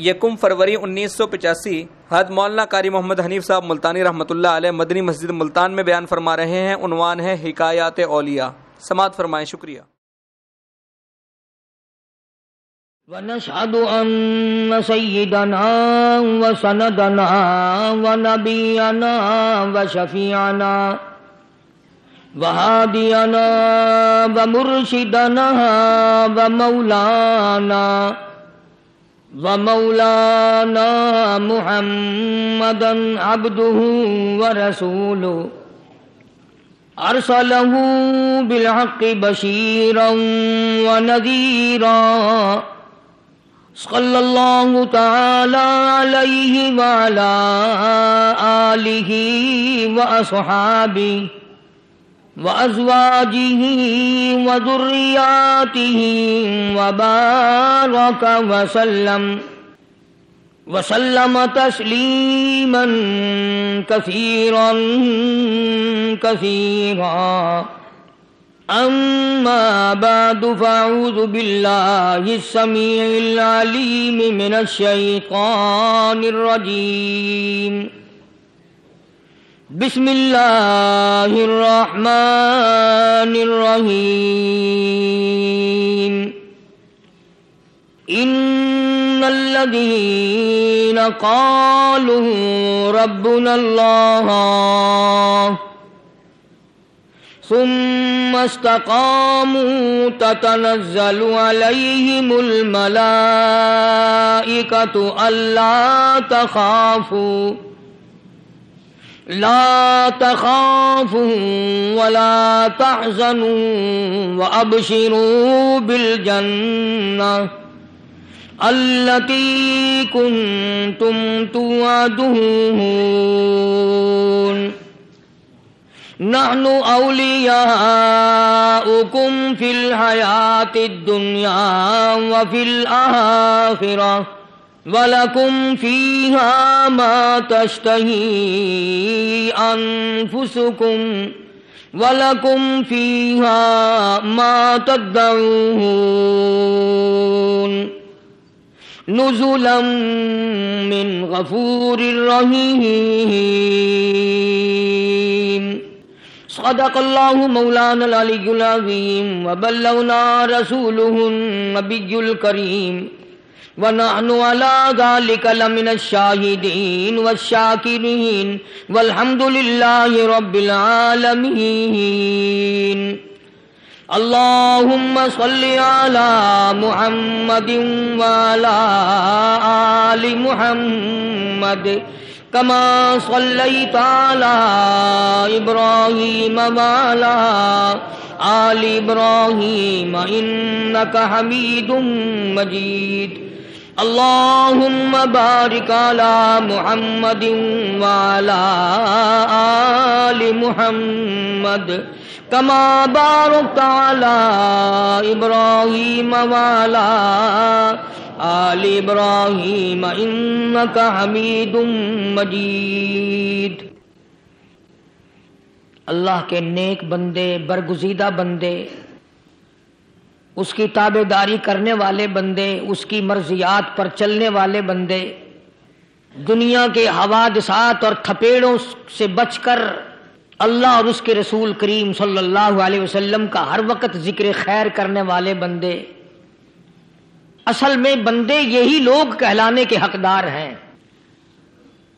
1 فروری 1985 حضرت مولانا قاری محمد حنیف صاحب ملتانی رحمۃ اللہ علیہ مدنی مسجد ملتان میں بیان فرما رہے ہیں۔ عنوان ہے حکایات اولیاء۔ سماعت فرمائیں، شکریہ۔ ونشهد أن سيدنا وسندنا ونبينا وشفيعنا وهادينا ومرشدنا ومولانا محمدا عبده ورسوله أرسله بالحق بشيرا ونذيرا صلی اللہ تعالی علیہ وعلا آلہ واصحابہ وازواجہ وذریاتہ وبارک وسلم تسلیما کثیرا کثیرا۔ اما بعد فاعوذ باللہ السمیع العلیم من الشیطان الرجیم۔ بسم اللہ الرحمن الرحیم۔ ان الذین قالوا ربنا اللہ ثم استقاموا تتنزل عليهم الملائكة لا تخافوا ولا تحزنوا وأبشروا بالجنة التي كنتم توعدون نحن أولياؤكم في الحياة الدنيا وفي الآخرة ولكم فيها ما تشتهي أنفسكم ولكم فيها ما تدعون نزلا من غفور رحيم۔ صدق اللہ مولانا العلی العظیم وبلغنا رسولہ النبی الکریم ونحن علی ذلک لمن الشاہدین والشاکرین والحمد للہ رب العالمین۔ اللہم صل علی محمد وعلی آل محمد کما صلیت علی ابراہیم وعلی آل ابراہیم انک حمید مجید۔ اللہم بارک علی محمد وعلی آل محمد کما بارکت علی ابراہیم وعلی آل ابراہیم انک حمید مجید۔ اللہ کے نیک بندے، برگزیدہ بندے، اس کی تابع داری کرنے والے بندے، اس کی مرضیات پر چلنے والے بندے، دنیا کے حوادثات اور تھپیڑوں سے بچ کر اللہ اور اس کے رسول کریم صلی اللہ علیہ وسلم کا ہر وقت ذکر خیر کرنے والے بندے، اصل میں بندے یہی لوگ کہلانے کے حقدار ہیں۔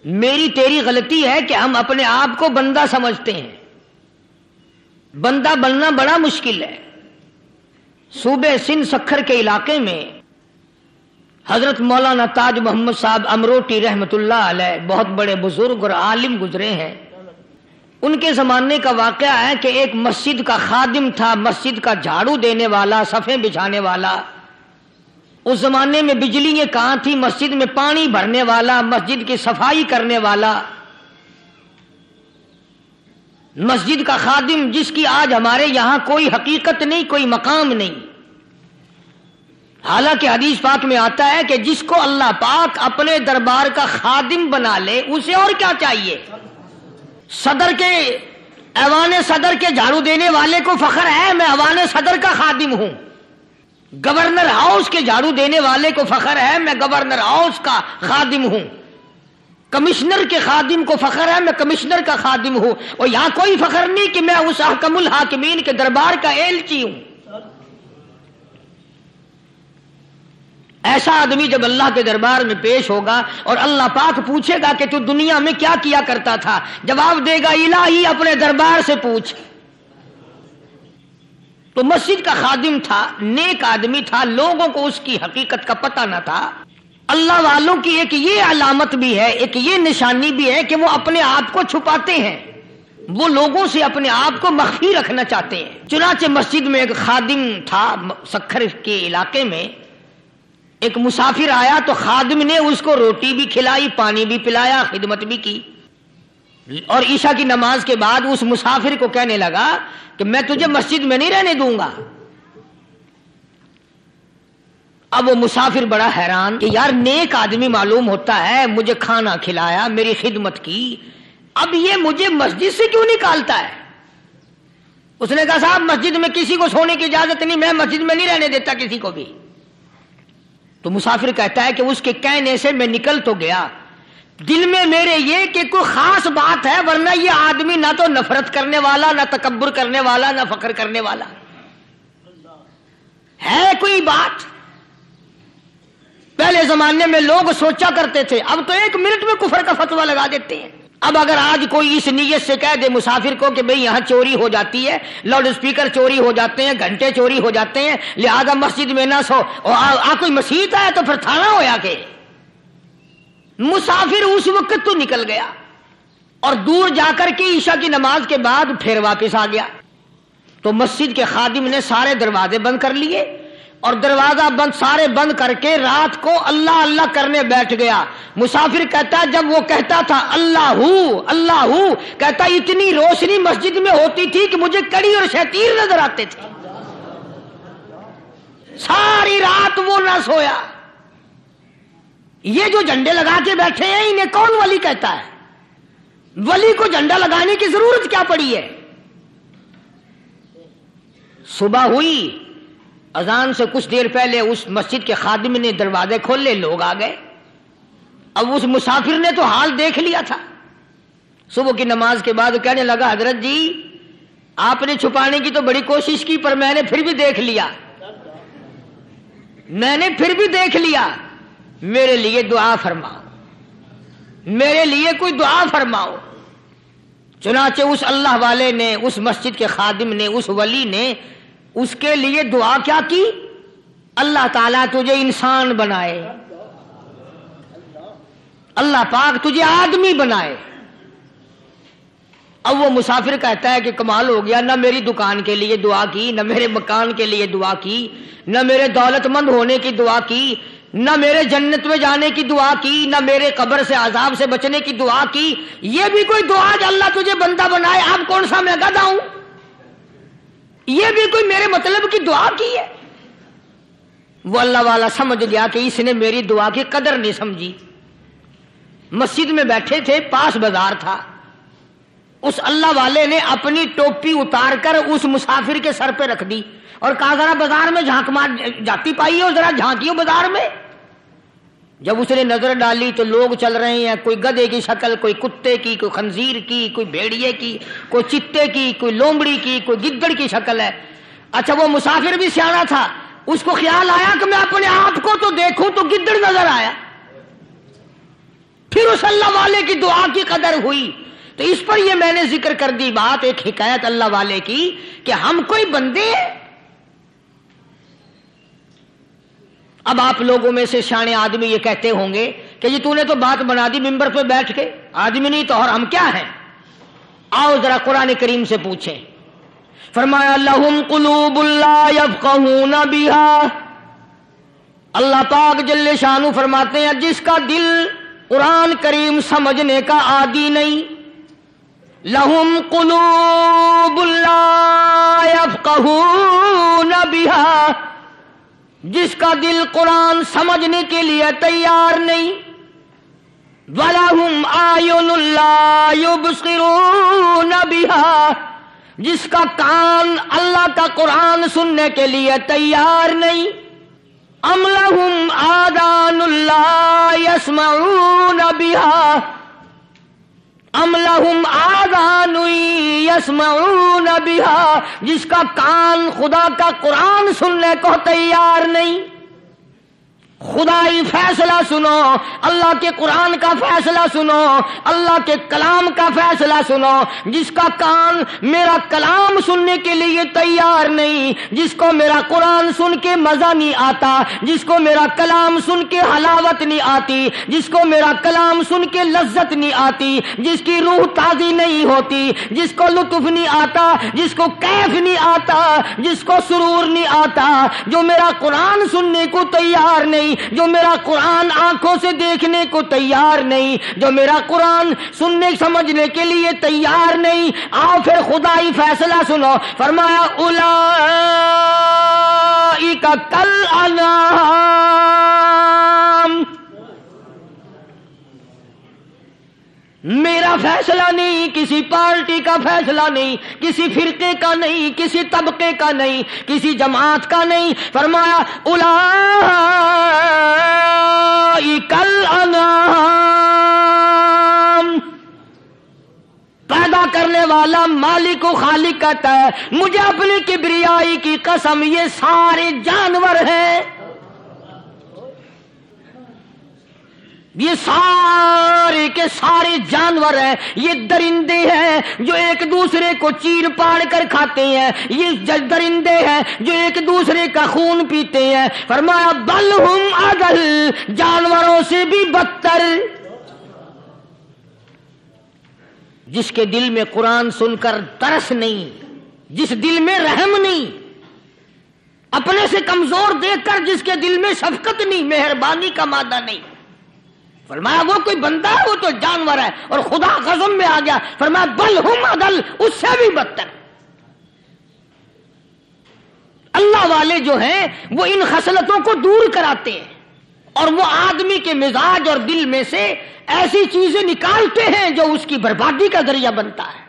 میری تیری غلطی ہے کہ ہم اپنے آپ کو بندہ سمجھتے ہیں۔ بندہ بننا بڑا مشکل ہے۔ صوبے سندھ سکھر کے علاقے میں حضرت مولانا تاج محمد صاحب امروٹی رحمۃ اللہ علیہ بہت بڑے بزرگ اور عالم گزرے ہیں۔ ان کے زمانے کا واقعہ ہے کہ ایک مسجد کا خادم تھا، مسجد کا جھاڑو دینے والا، صفیں بچھانے والا۔ اس زمانے میں بجلیاں کہاں تھی، مسجد میں پانی بھرنے والا، مسجد کی صفائی کرنے والا، مسجد کا خادم، جس کی آج ہمارے یہاں کوئی حقیقت نہیں، کوئی مقام نہیں۔ حالانکہ حدیث پاک میں آتا ہے کہ جس کو اللہ پاک اپنے دربار کا خادم بنا لے اسے اور کیا چاہیے۔ ایوان صدر کے جھاڑو دینے والے کو فخر ہے میں ایوان صدر کا خادم ہوں، گورنر ہاؤس کے جھاڑو دینے والے کو فخر ہے میں گورنر ہاؤس کا خادم ہوں، کمشنر کے خادم کو فخر ہے میں کمشنر کا خادم ہوں، اور یہاں کوئی فخر نہیں کہ میں اس احکم الحاکمین کے دربار کا ایلچی ہوں۔ ایسا آدمی جب اللہ کے دربار میں پیش ہوگا اور اللہ پاک پوچھے گا کہ تو دنیا میں کیا کیا کرتا تھا، جواب دے گا الہی اپنے دربار سے پوچھ۔ تو مسجد کا خادم تھا، نیک آدمی تھا، لوگوں کو اس کی حقیقت کا پتہ نہ تھا۔ اللہ والوں کی ایک یہ علامت بھی ہے، ایک یہ نشانی بھی ہے کہ وہ اپنے آپ کو چھپاتے ہیں، وہ لوگوں سے اپنے آپ کو مخفی رکھنا چاہتے ہیں۔ چنانچہ مسجد میں ایک خادم تھا، سکھر کے علاقے میں ایک مسافر آیا تو خادم نے اس کو روٹی بھی کھلائی، پانی بھی پلایا، خدمت بھی کی، اور عشاء کی نماز کے بعد اس مسافر کو کہنے لگا کہ میں تجھے مسجد میں نہیں رہنے دوں گا۔ اب وہ مسافر بڑا حیران کہ یار نیک آدمی معلوم ہوتا ہے، مجھے کھانا کھلایا، میری خدمت کی، اب یہ مجھے مسجد سے کیوں نکالتا ہے؟ اس نے کہا صاحب مسجد میں کسی کو سونے کی اجازت نہیں، میں مسجد میں نہیں رہنے دیتا کسی کو بھی۔ تو مسافر کہتا ہے کہ اس کے کہنے سے میں نکل تو گیا، دل میں میرے یہ کہ کوئی خاص بات ہے، ورنہ یہ آدمی نہ تو نفرت کرنے والا، نہ تکبر کرنے والا، نہ فخر کرنے والا ہے، کوئی بات۔ پہلے زمانے میں لوگ سوچا کرتے تھے، اب تو ایک منٹ میں کفر کا فتویٰ لگا دیتے ہیں۔ اب اگر آج کوئی اس نیت سے کہہ دے مسافر کو کہ بھئی یہاں چوری ہو جاتی ہے، لاؤڈ اسپیکر چوری ہو جاتے ہیں، گھنٹے چوری ہو جاتے ہیں، لہذا مسجد میں نہ سو، اور کوئی مسیت ہے تو پھر تھانہ ہویا کہ مسافر اس وقت تو نکل گیا اور دور جا کر کے عشاء کی نماز کے بعد پھر واپس آ گیا۔ تو مسجد کے خادم نے سارے دروازے بند کر لیے اور دروازہ بند سارے بند کر کے رات کو اللہ اللہ کرنے بیٹھ گیا۔ مسافر کہتا جب وہ کہتا تھا اللہ اللہ کہتا اتنی روشنی مسجد میں ہوتی تھی کہ مجھے کڑی اور شتیر نظر آتے تھے، ساری رات وہ نہ سویا۔ یہ جو جھنڈے لگا کے بیٹھے ہیں انہیں کون ولی کہتا ہے؟ ولی کو جھنڈا لگانے کی ضرورت کیا پڑی ہے؟ صبح ہوئی، اذان سے کچھ دیر پہلے اس مسجد کے خادم نے دروازے کھولے، لوگ آ گئے۔ اب اس مسافر نے تو حال دیکھ لیا تھا، صبح کی نماز کے بعد کہنے لگا حضرت جی آپ نے چھپانے کی تو بڑی کوشش کی پر میں نے پھر بھی دیکھ لیا، میں نے پھر بھی دیکھ لیا، میرے لیے دعا فرماؤ، میرے لیے کوئی دعا فرماؤ۔ چنانچہ اس اللہ والے نے، اس مسجد کے خادم نے، اس ولی نے اس کے لیے دعا کیا کی؟ اللہ تعالیٰ تجھے انسان بنائے، اللہ پاک تجھے آدمی بنائے۔ اب وہ مسافر کہتا ہے کہ کمال ہو گیا، نہ میری دکان کے لیے دعا کی، نہ میرے مکان کے لیے دعا کی، نہ میرے دولت مند ہونے کی دعا کی، نہ میرے جنت میں جانے کی دعا کی، نہ میرے قبر سے عذاب سے بچنے کی دعا کی۔ یہ بھی کوئی دعا کہ اللہ تجھے بندہ بنائے، اب کون سا میں گدھا ہوں؟ یہ بھی کوئی میرے مطلب کی دعا کی ہے؟ وہ اللہ والا سمجھ گیا کہ اس نے میری دعا کی قدر نہیں سمجھی۔ مسجد میں بیٹھے تھے، پاس بازار تھا، اس اللہ والے نے اپنی ٹوپی اتار کر اس مسافر کے سر پہ رکھ دی اور کہا ذرا بازار میں جھانک مار جاتی پائی ہو، ذرا جھانکیو بازار میں۔ جب اس نے نظر ڈالی تو لوگ چل رہے ہیں، کوئی گدھے کی شکل، کوئی کتے کی، کوئی خنزیر کی، کوئی بھیڑیے کی، کوئی چتے کی، کوئی لومڑی کی، کوئی گدڑ کی شکل ہے۔ اچھا وہ مسافر بھی سیانا تھا، اس کو خیال آیا کہ میں اپنے آپ کو تو دیکھوں تو گدڑ نظر آیا۔ پھر اس اللہ والے کی دعا کی قدر ہوئی۔ تو اس پر یہ میں نے ذکر کر دی بات، ایک حکایت اللہ والے کی کہ ہم کوئی بندے ہیں۔ اب آپ لوگوں میں سے شانے آدمی یہ کہتے ہوں گے کہ جی تو نے تو بات بنا دی ممبر پہ بیٹھ کے، آدمی نہیں تو اور ہم کیا ہیں؟ آؤ ذرا قرآن کریم سے پوچھیں۔ فرمایا لہم قلوب لا یفقہون بہا، اللہ پاک جل شانہ فرماتے ہیں جس کا دل قرآن کریم سمجھنے کا عادی نہیں، لہم قلوب لا یفقہون بہا، جس کا دل قرآن سمجھنے کے لیے تیار نہیں، وَلَهُمْ أَعْيُنٌ لَا يُبْصِرُونَ بِهَا، جس کا کان اللہ کا قرآن سننے کے لیے تیار نہیں، ام لہم آذان لا یسمعون بہا ام لہم آذان یسمعون بہا، جس کا کان خدا کا قرآن سننے کو تیار نہیں۔ خدائی فیصلہ سنو، اللہ کے قرآن کا فیصلہ سنو، اللہ کے کلام کا فیصلہ سنو۔ جس کا کان میرا کلام سننے کے لیے تیار نہیں، جس کو میرا قرآن سن کے مزہ نہیں آتا، جس کو میرا کلام سن کے حلاوت نہیں آتی، جس کو میرا کلام سن کے لذت نہیں آتی، جس کی روح تازی نہیں ہوتی، جس کو لطف نہیں آتا، جس کو کیف نہیں آتا، جس کو سرور نہیں آتا، جو میرا قرآن سننے کو تیار نہیں، جو میرا قرآن آنکھوں سے دیکھنے کو تیار نہیں، جو میرا قرآن سننے سمجھنے کے لیے تیار نہیں، آؤ پھر خدائی فیصلہ سنو۔ فرمایا اولئک کالانعام، میرا فیصلہ نہیں، کسی پارٹی کا فیصلہ نہیں، کسی فرقے کا نہیں، کسی طبقے کا نہیں، کسی جماعت کا نہیں۔ فرمایا اولئک الانعام، پیدا کرنے والا مالک و خالق کہتا ہے مجھے اپنی کبریائی کی قسم یہ سارے جانور ہیں، یہ سارے کے سارے جانور ہیں، یہ درندے ہیں جو ایک دوسرے کو چیر پاڑ کر کھاتے ہیں، یہ درندے ہیں جو ایک دوسرے کا خون پیتے ہیں۔ فرمایا بل ہم اضل، جانوروں سے بھی بدتر۔ جس کے دل میں قرآن سن کر ترس نہیں، جس دل میں رحم نہیں، اپنے سے کمزور دیکھ کر جس کے دل میں شفقت نہیں، مہربانی کا مادہ نہیں، فرمایا وہ کوئی بندہ ہے، وہ تو جانور ہے۔ اور خدا غضب میں آ گیا، فرمایا بل ہم اضل، اس سے بھی بدتر۔ اللہ والے جو ہیں وہ ان خصلتوں کو دور کراتے ہیں، اور وہ آدمی کے مزاج اور دل میں سے ایسی چیزیں نکالتے ہیں جو اس کی بربادی کا ذریعہ بنتا ہے۔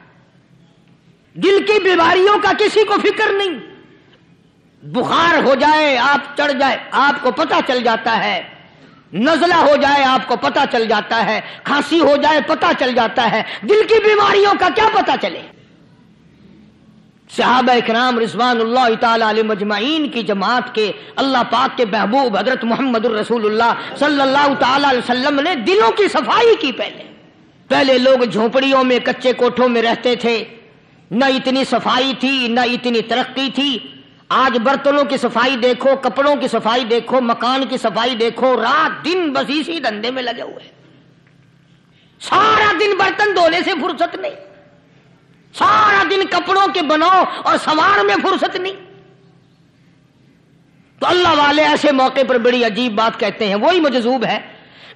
دل کی بیماریوں کا کسی کو فکر نہیں، بخار ہو جائے، آپ چڑھ جائے، آپ کو پتہ چل جاتا ہے، نزلہ ہو جائے آپ کو پتہ چل جاتا ہے، کھانسی ہو جائے پتہ چل جاتا ہے، دل کی بیماریوں کا کیا پتہ چلے؟ صحابہ اکرام رضوان اللہ تعالی علیہ مجمعین کی جماعت کے اللہ پاک کے محبوب حضرت محمد الرسول اللہ صلی اللہ تعالی علیہ وسلم نے دلوں کی صفائی کی۔ پہلے لوگ جھونپڑیوں میں کچے کوٹھوں میں رہتے تھے، نہ اتنی صفائی تھی نہ اتنی ترقی تھی۔ آج برتنوں کی صفائی دیکھو، کپڑوں کی صفائی دیکھو، مکان کی صفائی دیکھو، رات دن بس اسی دھندے میں لگے ہوئے، سارا دن برتن دھونے سے فرصت نہیں، سارا دن کپڑوں کے بناؤ اور سوار میں فرصت نہیں۔ تو اللہ والے ایسے موقع پر بڑی عجیب بات کہتے ہیں، وہی مجذوب ہے،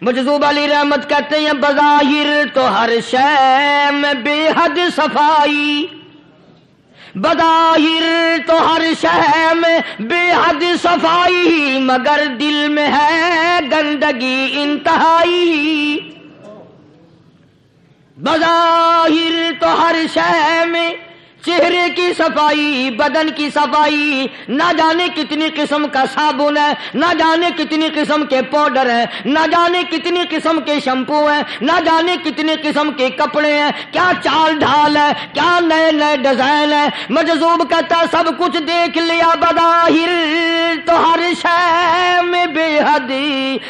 مجذوب علی رحمت کہتے ہیں بظاہر تو ہر شے میں بے حد صفائی، بظاہر تو ہر شے میں بے حد صفائی، مگر دل میں ہے گندگی انتہائی۔ بظاہر تو ہر شے میں چہرے کی صفائی، بدن کی صفائی، نہ جانے کتنی قسم کا صابن ہے، نہ جانے کتنی قسم کے پاؤڈر ہیں، نہ جانے کتنی قسم کے شیمپو ہیں، نہ جانے کتنی قسم کے کپڑے ہیں، کیا چال ڈھال ہے، کیا نئے نئے ڈیزائن ہے۔ مجذوب کہتا سب کچھ دیکھ لیا، بظاہر تو ہر شے میں بے حد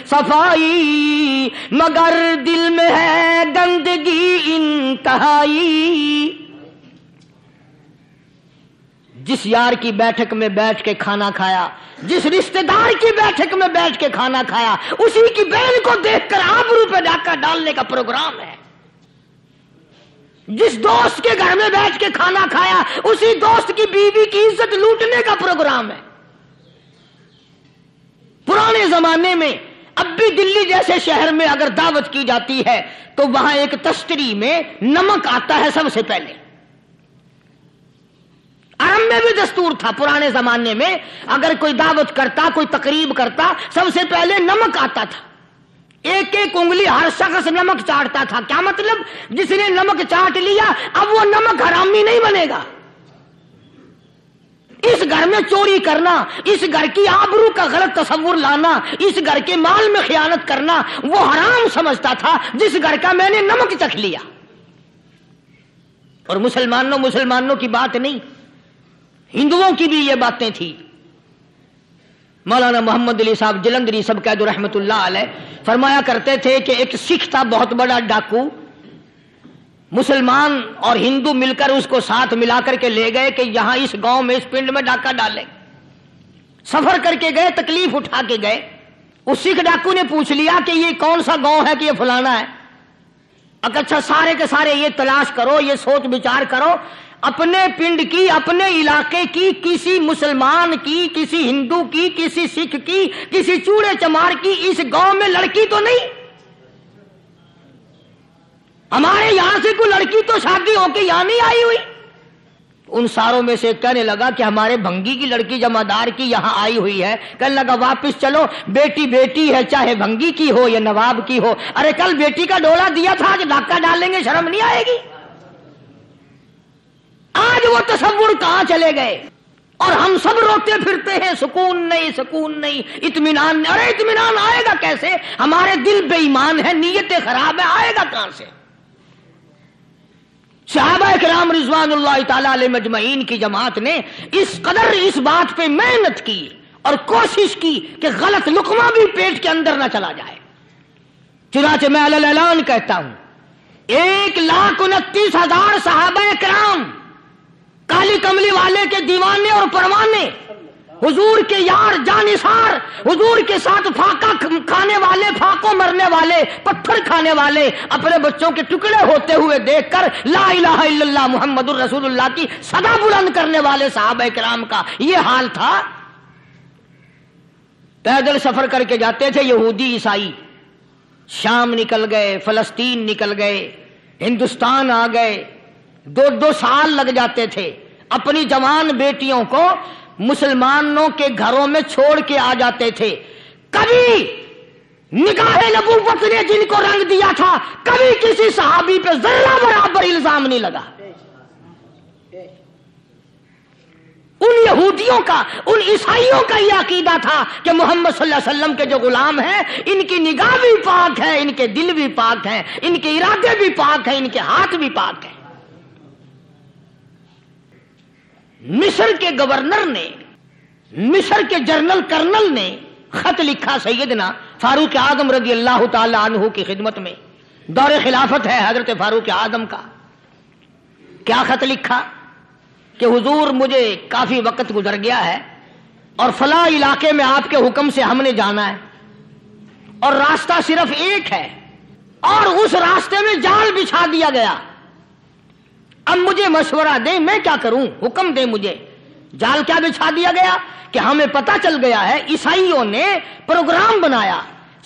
صفائی، مگر دل میں ہے گندگی انتہائی۔ جس یار کی بیٹھک میں بیٹھ کے کھانا کھایا، جس رشتہ دار کی بیٹھک میں بیٹھ کے کھانا کھایا، اسی کی بہن کو دیکھ کر آبرو پہ ڈاکہ ڈالنے کا پروگرام ہے۔ جس دوست کے گھر میں بیٹھ کے کھانا کھایا، اسی دوست کی بیوی کی عزت لوٹنے کا پروگرام ہے۔ پرانے زمانے میں اب بھی دلی جیسے شہر میں اگر دعوت کی جاتی ہے تو وہاں ایک تشتری میں نمک آتا ہے سب سے پہلے۔ عرب میں بھی دستور تھا، پرانے زمانے میں اگر کوئی دعوت کرتا، کوئی تقریب کرتا، سب سے پہلے نمک آتا تھا۔ ایک ایک انگلی ہر شخص نمک چاٹتا تھا۔ کیا مطلب؟ جس نے نمک چاٹ لیا اب وہ نمک حرامی نہیں بنے گا۔ اس گھر میں چوری کرنا، اس گھر کی آبرو کا غلط تصور لانا، اس گھر کے مال میں خیانت کرنا وہ حرام سمجھتا تھا جس گھر کا میں نے نمک چکھ لیا۔ اور مسلمانوں کی بات نہیں، ہندوؤں کی بھی یہ باتیں تھی۔ مولانا محمد علی صاحب جلندری سب قید رحمت اللہ علیہ فرمایا کرتے تھے کہ ایک سکھ تھا بہت بڑا ڈاکو، مسلمان اور ہندو مل کر اس کو ساتھ ملا کر کے لے گئے کہ یہاں اس گاؤں میں اس پنڈ میں ڈاکہ ڈالے۔ سفر کر کے گئے، تکلیف اٹھا کے گئے۔ اس سکھ ڈاکو نے پوچھ لیا کہ یہ کون سا گاؤں ہے کہ یہ فلانا ہے۔ اچھا سارے کے سارے یہ تلاش کرو، یہ سوچ بچار کرو، اپنے پنڈ کی، اپنے علاقے کی، کسی مسلمان کی، کسی ہندو کی، کسی سکھ کی، کسی چوڑے چمار کی اس گاؤں میں لڑکی تو نہیں؟ ہمارے یہاں سے کوئی لڑکی تو شادی ہو کے یہاں نہیں آئی ہوئی؟ ان ساروں میں سے کہنے لگا کہ ہمارے بھنگی کی لڑکی جمعدار کی یہاں آئی ہوئی ہے۔ کہنے لگا واپس چلو، بیٹی بیٹی ہے، چاہے بھنگی کی ہو یا نواب کی ہو۔ ارے کل بیٹی کا ڈولا دیا تھا، آج ڈاکہ ڈالیں گے، شرم نہیں آئے گی؟ آج وہ تصور کہاں چلے گئے؟ اور ہم سب روتے پھرتے ہیں، سکون نہیں، سکون نہیں، اطمینان نہیں۔ ارے اطمینان آئے گا کیسے؟ ہمارے دل بے ایمان ہے، نیتیں خراب ہے، آئے گا کہاں سے؟ صحابہ کرام رضوان اللہ تعالی علیہ مجمعین کی جماعت نے اس قدر اس بات پہ محنت کی اور کوشش کی کہ غلط لقمہ بھی پیٹ کے اندر نہ چلا جائے۔ چنانچہ میں علی اعلان کہتا ہوں، 1,29,000 صحابہ کرام، کالی کملی والے کے دیوانے اور پروانے، حضور کے یار جانثار، حضور کے ساتھ پھاقا کھانے والے، پھاقوں مرنے والے، پتھر کھانے والے، اپنے بچوں کے ٹکڑے ہوتے ہوئے دیکھ کر لا الہ الا اللہ محمد الرسول اللہ کی صدا بلند کرنے والے صحابہ کرام کا یہ حال تھا۔ پیدل سفر کر کے جاتے تھے یہودی عیسائی، شام نکل گئے، فلسطین نکل گئے، ہندوستان آ گئے، 2 سال لگ جاتے تھے، اپنی جوان بیٹیوں کو مسلمانوں کے گھروں میں چھوڑ کے آ جاتے تھے۔ کبھی نگاہ نبوت نے جن کو رنگ دیا تھا، کبھی کسی صحابی پہ ذرہ برابر الزام نہیں لگا۔ ان یہودیوں کا، ان عیسائیوں کا یہ عقیدہ تھا کہ محمد صلی اللہ علیہ وسلم کے جو غلام ہیں، ان کی نگاہ بھی پاک ہے، ان کے دل بھی پاک ہیں، ان کے ارادے بھی پاک ہیں، ان کے ہاتھ بھی پاک ہیں۔ مصر کے گورنر نے، مصر کے جنرل کرنل نے خط لکھا سیدنا فاروق اعظم رضی اللہ تعالی عنہ کی خدمت میں، دور خلافت ہے حضرت فاروق اعظم کا۔ کیا خط لکھا کہ حضور مجھے کافی وقت گزر گیا ہے اور فلاں علاقے میں آپ کے حکم سے ہم نے جانا ہے اور راستہ صرف ایک ہے اور اس راستے میں جال بچھا دیا گیا۔ اب مجھے مشورہ دیں، میں کیا کروں، حکم دیں مجھے۔ جال کیا بچھا دیا گیا کہ ہمیں پتہ چل گیا ہے عیسائیوں نے پروگرام بنایا،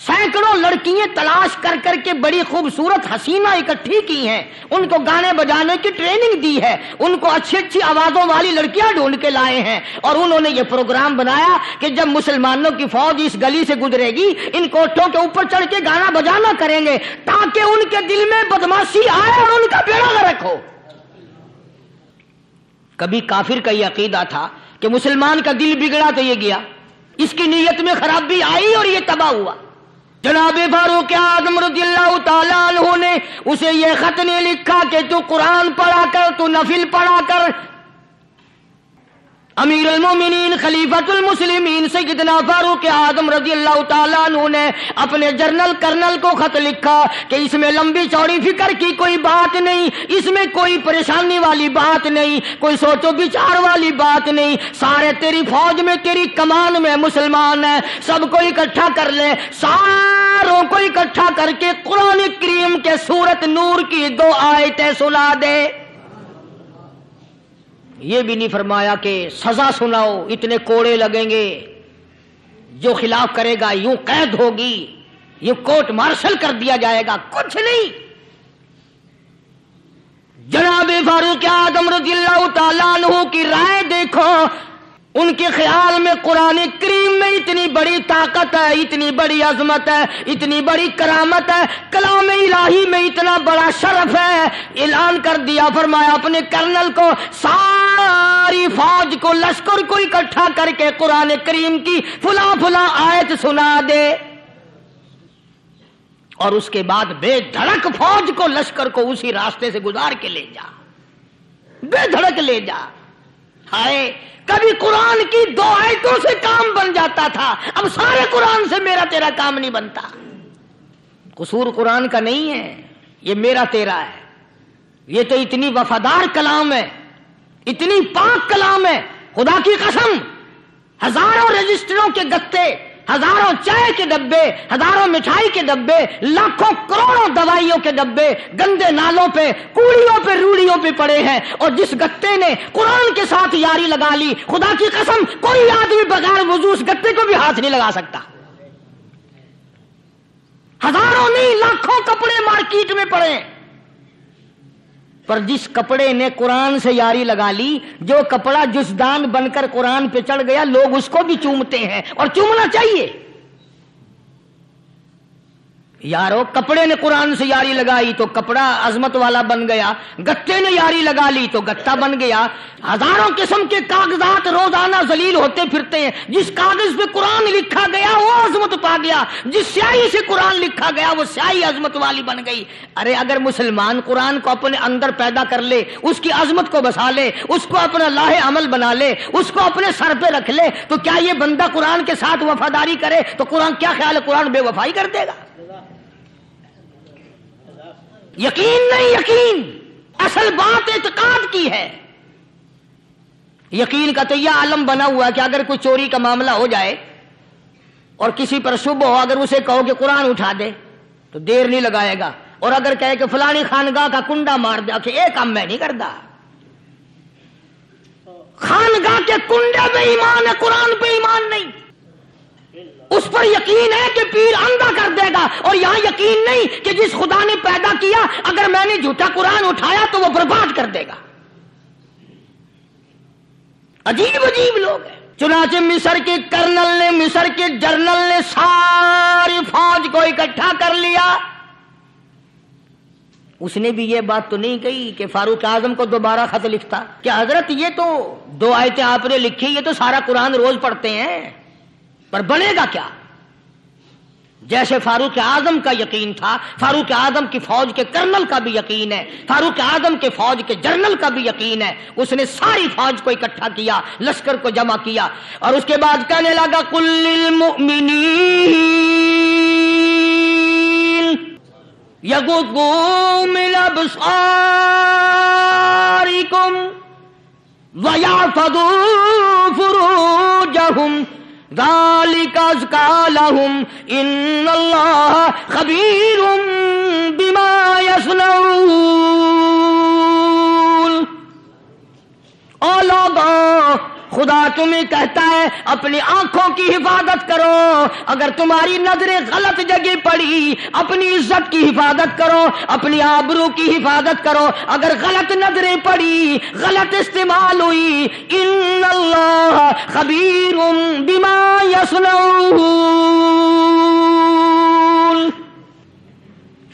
سینکڑوں لڑکیاں تلاش کر کر کے بڑی خوبصورت حسینہ اکٹھی کی ہیں، ان کو گانے بجانے کی ٹریننگ دی ہے، ان کو اچھی اچھی آوازوں والی لڑکیاں ڈھونڈ کے لائے ہیں، اور انہوں نے یہ پروگرام بنایا کہ جب مسلمانوں کی فوج اس گلی سے گزرے گی، ان کوٹھوں کے اوپر چڑھ کے گانا بجانا کریں گے تاکہ ان کے دل میں بدماشی آئے اور ان کا بیڑا غرق ہو۔ کبھی کافر کا یہ عقیدہ تھا کہ مسلمان کا دل بگڑا تو یہ گیا، اس کی نیت میں خرابی آئی اور یہ تباہ ہوا۔ جناب فاروق اعظم رضی اللہ تعالیٰ عنہ نے اسے یہ خط نہیں لکھا کہ تو قرآن پڑھا کر، تو نفل پڑھا کر۔ امیر المومنین خلیفۃ المسلمین سیدنا فاروق اعظم رضی اللہ تعالیٰ عنہ نے اپنے جنرل کرنل کو خط لکھا کہ اس میں لمبی چوڑی فکر کی کوئی بات نہیں، اس میں کوئی پریشانی والی بات نہیں، کوئی سوچ و بچار والی بات نہیں، سارے تیری فوج میں، تیری کمان میں مسلمان ہیں، سب کو اکٹھا کر لے، ساروں کو اکٹھا کر کے قرآن کریم کے سورت نور کی 2 آیتیں سنا دے۔ یہ بھی نہیں فرمایا کہ سزا سناؤ، اتنے کوڑے لگیں گے، جو خلاف کرے گا یوں قید ہوگی، یوں کورٹ مارشل کر دیا جائے گا، کچھ نہیں۔ جناب فاروق اعظم رضی اللہ تعالیٰ عنہ کی رائے دیکھو، ان کے خیال میں قرآن کریم میں اتنی بڑی طاقت ہے، اتنی بڑی عظمت ہے، اتنی بڑی کرامت ہے، کلام الہی میں اتنا بڑا شرف ہے۔ اعلان کر دیا، فرمایا اپنے کرنل کو، سارے ساری فوج کو لشکر کو اکٹھا کر کے قرآن کریم کی فلاں فلاں آیت سنا دے اور اس کے بعد بے دھڑک فوج کو لشکر کو اسی راستے سے گزار کے لے جا، بے دھڑک لے جا۔ ہائے کبھی قرآن کی 2 آیتوں سے کام بن جاتا تھا، اب سارے قرآن سے میرا تیرا کام نہیں بنتا۔ قصور قرآن کا نہیں ہے، یہ میرا تیرا ہے۔ یہ تو اتنی وفادار کلام ہے، اتنی پاک کلام ہے، خدا کی قسم ہزاروں رجسٹروں کے گتے، ہزاروں چائے کے ڈبے، ہزاروں مٹھائی کے ڈبے، لاکھوں کروڑوں دوائیوں کے ڈبے گندے نالوں پہ، کوڑیوں پہ، روڑیوں پہ پڑے ہیں، اور جس گتے نے قرآن کے ساتھ یاری لگا لی، خدا کی قسم کوئی آدمی بغیر وضو اس گتے کو بھی ہاتھ نہیں لگا سکتا۔ ہزاروں نہیں لاکھوں کپڑے مارکیٹ میں پڑے، پر جس کپڑے نے قرآن سے یاری لگا لی، جو کپڑا جسدان بن کر قرآن پہ چڑھ گیا، لوگ اس کو بھی چومتے ہیں اور چومنا چاہیے۔ یارو کپڑے نے قرآن سے یاری لگائی تو کپڑا عظمت والا بن گیا، گتے نے یاری لگا لی تو گتا بن گیا۔ ہزاروں قسم کے کاغذات روزانہ ذلیل ہوتے پھرتے ہیں، جس کاغذ پہ قرآن لکھا گیا وہ عظمت پا گیا، جس سیاہی سے قرآن لکھا گیا وہ سیاہی عظمت والی بن گئی۔ ارے اگر مسلمان قرآن کو اپنے اندر پیدا کر لے، اس کی عظمت کو بسا لے، اس کو اپنا لاہ عمل بنا لے، اس کو اپنے سر پہ رکھ لے، تو کیا یہ بندہ قرآن کے ساتھ وفاداری کرے تو قرآن کیا خیال ہے قرآن بے وفائی کر دے گا؟ یقین نہیں، یقین اصل بات اعتقاد کی ہے۔ یقین کا تو یہ عالم بنا ہوا ہے کہ اگر کوئی چوری کا معاملہ ہو جائے اور کسی پر شبہ ہو، اگر اسے کہو کہ قرآن اٹھا دے تو دیر نہیں لگائے گا، اور اگر کہے کہ فلانی خانگاہ کا کنڈا مار دے کہ یہ کام میں نہیں کرتا۔ خانگاہ کے کنڈے پہ ایمان ہے، قرآن پہ ایمان نہیں۔ اس پر یقین ہے کہ پیر اندھا کر دے گا، اور یہاں یقین نہیں کہ جس خدا نے پیدا کیا اگر میں نے جھوٹا قرآن اٹھایا تو وہ برباد کر دے گا۔ عجیب عجیب لوگ ہیں۔ چنانچہ مصر کے کرنل نے، مصر کے جرنل نے ساری فوج کو اکٹھا کر لیا۔ اس نے بھی یہ بات تو نہیں کہی کہ فاروق اعظم کو دوبارہ خط لکھتا کہ حضرت یہ تو 2 آیتیں آپ نے لکھی، یہ تو سارا قرآن روز پڑھتے ہیں، پر بنے گا کیا؟ جیسے فاروق اعظم کا یقین تھا، فاروق اعظم کی فوج کے کرنل کا بھی یقین ہے، فاروق اعظم کے فوج کے جنرل کا بھی یقین ہے۔ اس نے ساری فوج کو اکٹھا کیا، لشکر کو جمع کیا، اور اس کے بعد کہنے لگا قل للمؤمنین یغضوا من ابصارکم ویحفظوا فروجہم ذالک ازکی لہم ان اللہ خبیر بما یصنعون۔ او لوگوں، خدا تمہیں کہتا ہے اپنی آنکھوں کی حفاظت کرو، اگر تمہاری نظریں غلط جگہ پڑی اپنی عزت کی حفاظت کرو، اپنی آبرو کی حفاظت کرو، اگر غلط نظریں پڑی، غلط استعمال ہوئی، ان اللہ خبیر بما یصنعون،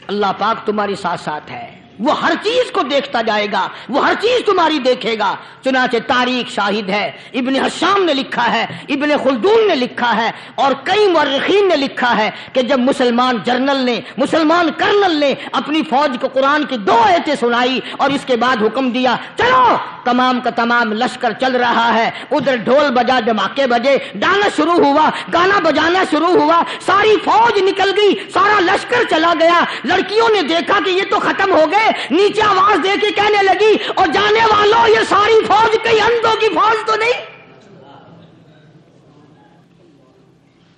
اللہ پاک تمہاری ساتھ ساتھ ہے، وہ ہر چیز کو دیکھتا جائے گا، وہ ہر چیز تمہاری دیکھے گا۔ چنانچہ تاریخ شاہد ہے، ابن حشام نے لکھا ہے، ابن خلدون نے لکھا ہے، اور کئی مورخین نے لکھا ہے کہ جب مسلمان جرنل نے، مسلمان کرنل نے اپنی فوج کو قرآن کی 2 آیتیں سنائی اور اس کے بعد حکم دیا چلو، تمام کا تمام لشکر چل رہا ہے، ادھر ڈھول بجا، دھماکے بجے، گانا شروع ہوا، گانا بجانا شروع ہوا، ساری فوج نکل گئی، سارا لشکر چلا گیا۔ لڑکیوں نے دیکھا کہ یہ تو ختم ہو گئے، نیچے آواز دے کے کہنے لگی اور جانے والوں یہ ساری فوج کئی اندھوں کی فوج تو نہیں؟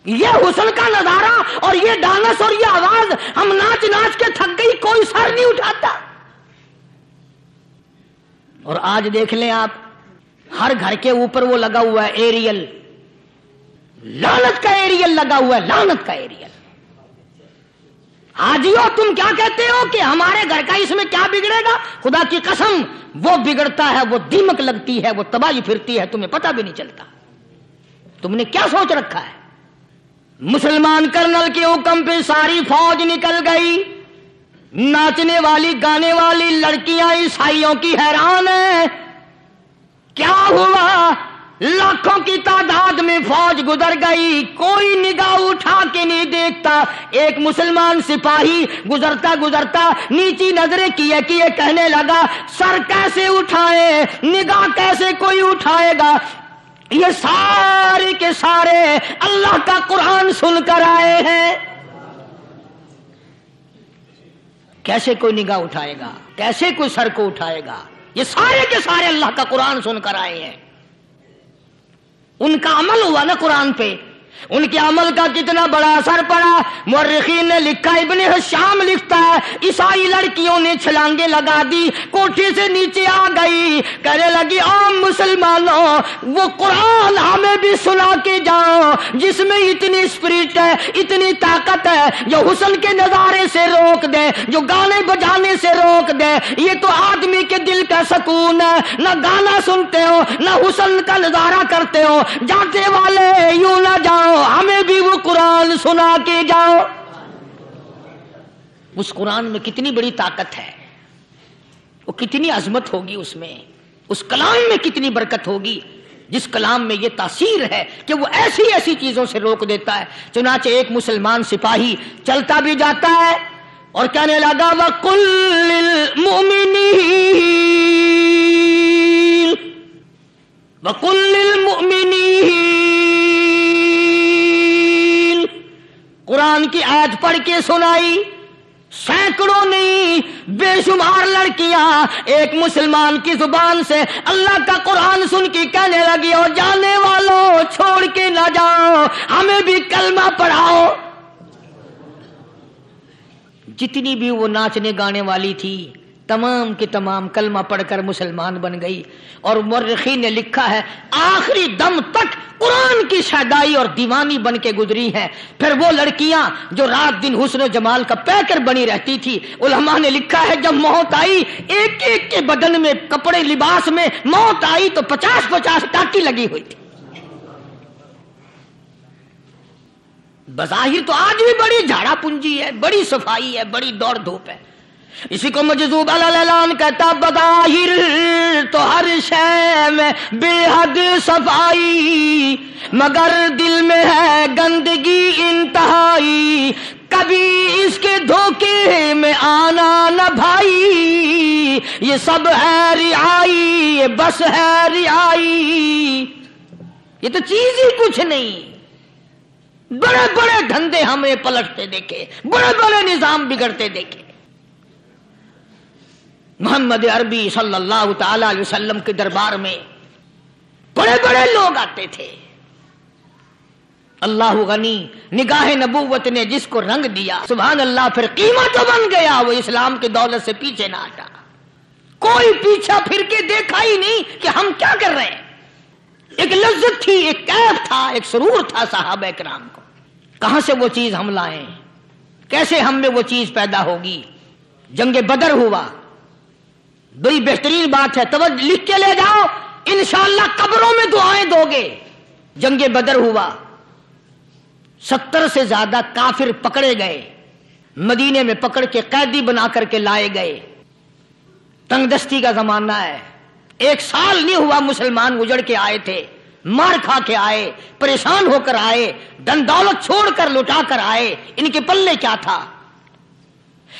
یہ حسن کا نظارہ اور یہ ڈانس اور یہ آواز، ہم ناچ ناچ کے تھک گئی، کوئی سر نہیں اٹھاتا۔ اور آج دیکھ لیں آپ، ہر گھر کے اوپر وہ لگا ہوا ہے ایریل، لعنت کا ایریل لگا ہوا ہے، لعنت کا ایریل۔ حاجیو تم کیا کہتے ہو کہ ہمارے گھر کا اس میں کیا بگڑے گا؟ خدا کی قسم وہ بگڑتا ہے، وہ دیمک لگتی ہے، وہ تباہی پھرتی ہے، تمہیں پتہ بھی نہیں چلتا۔ تم نے کیا سوچ رکھا ہے؟ مسلمان کرنل کے حکم پہ ساری فوج نکل گئی، ناچنے والی گانے والی لڑکیاں عیسائیوں کی حیران ہیں، کیا ہوا؟ لاکھوں کی تعداد میں فوج گزر گئی، کوئی نگاہ اٹھا کے نہیں دیکھتا۔ ایک مسلمان سپاہی گزرتا گزرتا نیچی نظریں کیے کیے کہنے لگا سر کیسے اٹھائے، نگاہ کیسے کوئی اٹھائے گا؟ یہ سارے کے سارے اللہ کا قرآن سن کر آئے ہیں، کیسے کوئی نگاہ اٹھائے گا، کیسے کوئی سر کو اٹھائے گا؟ یہ سارے کے سارے اللہ کا قرآن سن کر آئے ہیں۔ ان کا عمل ہوا نا قرآن پہ، ان کے عمل کا کتنا بڑا اثر پڑا۔ مورخین نے لکھا، ابن حشام لکھتا ہے عیسائی لڑکیوں نے چھلانگیں لگا دی، کوٹھی سے نیچے آ گئی، کہنے لگی عام مسلمانوں وہ قرآن ہمیں بھی سنا کے جاؤ جس میں اتنی اسپرٹ ہے، اتنی طاقت ہے، جو حسن کے نظارے سے روک دے، جو گانے بجانے سے روک دے۔ یہ تو آدمی کے دل کا سکون ہے، نہ گانا سنتے ہو نہ حسن کا نظارہ کرتے ہو، جاتے والے یوں نہ جاؤ، ہمیں بھی وہ قرآن سنا کے جاؤ۔ اس قرآن میں کتنی بڑی طاقت ہے، وہ کتنی عظمت ہوگی، اس میں اس کلام میں کتنی برکت ہوگی، جس کلام میں یہ تاثیر ہے کہ وہ ایسی ایسی چیزوں سے روک دیتا ہے۔ چنانچہ ایک مسلمان سپاہی چلتا بھی جاتا ہے اور کہنے لگا وَقُلْ لِلْمُؤْمِنِينَ قرآن کی آیت پڑھ کے سنائی، سینکڑوں نہیں بے شمار لڑکیاں ایک مسلمان کی زبان سے اللہ کا قرآن سن کے کہنے لگی اور جانے والوں چھوڑ کے نہ جاؤ، ہمیں بھی کلمہ پڑھاؤ۔ جتنی بھی وہ ناچنے گانے والی تھی تمام کی تمام کلمہ پڑھ کر مسلمان بن گئی۔ اور مورخین نے لکھا ہے آخری دم تک قرآن کی شیدائی اور دیوانی بن کے گزری ہیں۔ پھر وہ لڑکیاں جو رات دن حسن و جمال کا پیکر بنی رہتی تھی، علماء نے لکھا ہے جب موت آئی ایک ایک کے بدن میں کپڑے لباس میں موت آئی تو 50-50 ٹاٹی لگی ہوئی تھی۔ بظاہر تو آج بھی بڑی جھاڑا پنجی ہے، بڑی صفائی ہے، بڑی دوڑ دھوپ ہے۔ اسی کو مجذوب الاعلان کہتا بظاہر تو ہر شے میں بے حد صفائی، مگر دل میں ہے گندگی انتہائی، کبھی اس کے دھوکے میں آنا نہ بھائی، یہ سب ہے رعائی، یہ بس ہے رعائی، یہ تو چیز ہی کچھ نہیں۔ بڑے بڑے دھندے ہمیں پلٹتے دیکھے، بڑے بڑے نظام بگڑتے دیکھے۔ محمد عربی صلی اللہ تعالی علیہ وسلم کے دربار میں بڑے بڑے لوگ آتے تھے۔ اللہ غنی، نگاہ نبوت نے جس کو رنگ دیا سبحان اللہ، پھر قیمت بن گیا، وہ اسلام کی دولت سے پیچھے نہ ہٹا۔ کوئی پیچھا پھر کے دیکھا ہی نہیں کہ ہم کیا کر رہے ہیں۔ ایک لذت تھی، ایک کیف تھا، ایک سرور تھا صحابہ کرام کو۔ کہاں سے وہ چیز ہم لائیں، کیسے ہم میں وہ چیز پیدا ہوگی؟ جنگ بدر ہوا، بڑی بہترین بات ہے، توجہ لکھ کے لے جاؤ، انشاءاللہ قبروں میں دعائیں دو گے۔ جنگ بدر ہوا، 70 سے زیادہ کافر پکڑے گئے، مدینے میں پکڑ کے قیدی بنا کر کے لائے گئے۔ تنگ دستی کا زمانہ ہے، 1 سال نہیں ہوا مسلمان اجڑ کے آئے تھے، مار کھا کے آئے، پریشان ہو کر آئے، دن دولت چھوڑ کر لٹا کر آئے، ان کے پلے کیا تھا؟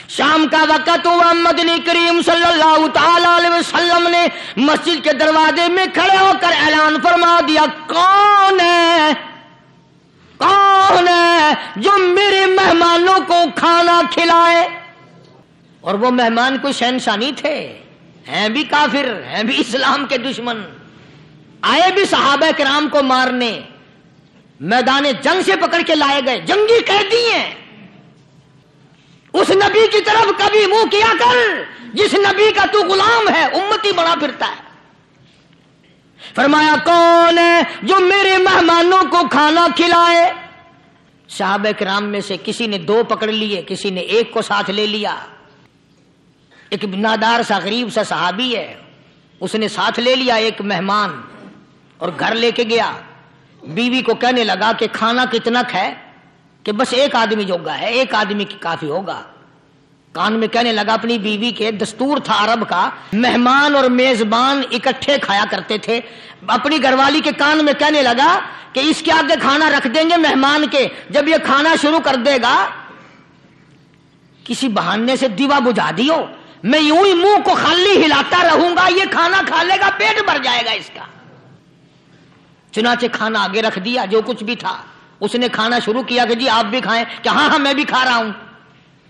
شام کا وقت ہوا، مدنی کریم صلی اللہ تعالی علیہ وسلم نے مسجد کے دروازے میں کھڑے ہو کر اعلان فرما دیا کون ہے، کون ہے جو میرے مہمانوں کو کھانا کھلائے؟ اور وہ مہمان کوئی شہنشاہ نہیں تھے، ہیں بھی کافر، ہیں بھی اسلام کے دشمن، آئے بھی صحابہ کرام کو مارنے، میدان جنگ سے پکڑ کے لائے گئے، جنگی قیدی ہیں۔ اس نبی کی طرف کبھی منہ کیا کر جس نبی کا تو غلام ہے، امتی بنا پھرتا ہے۔ فرمایا کون ہے جو میرے مہمانوں کو کھانا کھلائے؟ صحابہ کرام میں سے کسی نے 2 پکڑ لیے، کسی نے 1 کو ساتھ لے لیا۔ ایک نادار سا غریب سا صحابی ہے، اس نے ساتھ لے لیا ایک مہمان اور گھر لے کے گیا۔ بیوی کو کہنے لگا کہ کھانا کتنا ہے؟ کہ بس 1 آدمی جوگا ہے، 1 آدمی کی کافی ہوگا۔ کان میں کہنے لگا اپنی بیوی کے، دستور تھا عرب کا، مہمان اور میزبان اکٹھے کھایا کرتے تھے، اپنی گھر والی کے کان میں کہنے لگا کہ اس کے آگے کھانا رکھ دیں گے مہمان کے، جب یہ کھانا شروع کر دے گا کسی بہانے سے دیوا بجھا دیو، میں یوں ہی منہ کو خالی ہلاتا رہوں گا، یہ کھانا کھا لے گا، پیٹ بھر جائے گا اس کا۔ چنانچہ کھانا آگے رکھ دیا، جو کچھ بھی تھا، اس نے کھانا شروع کیا کہ جی آپ بھی کھائیں، کہ ہاں ہاں میں بھی کھا رہا ہوں۔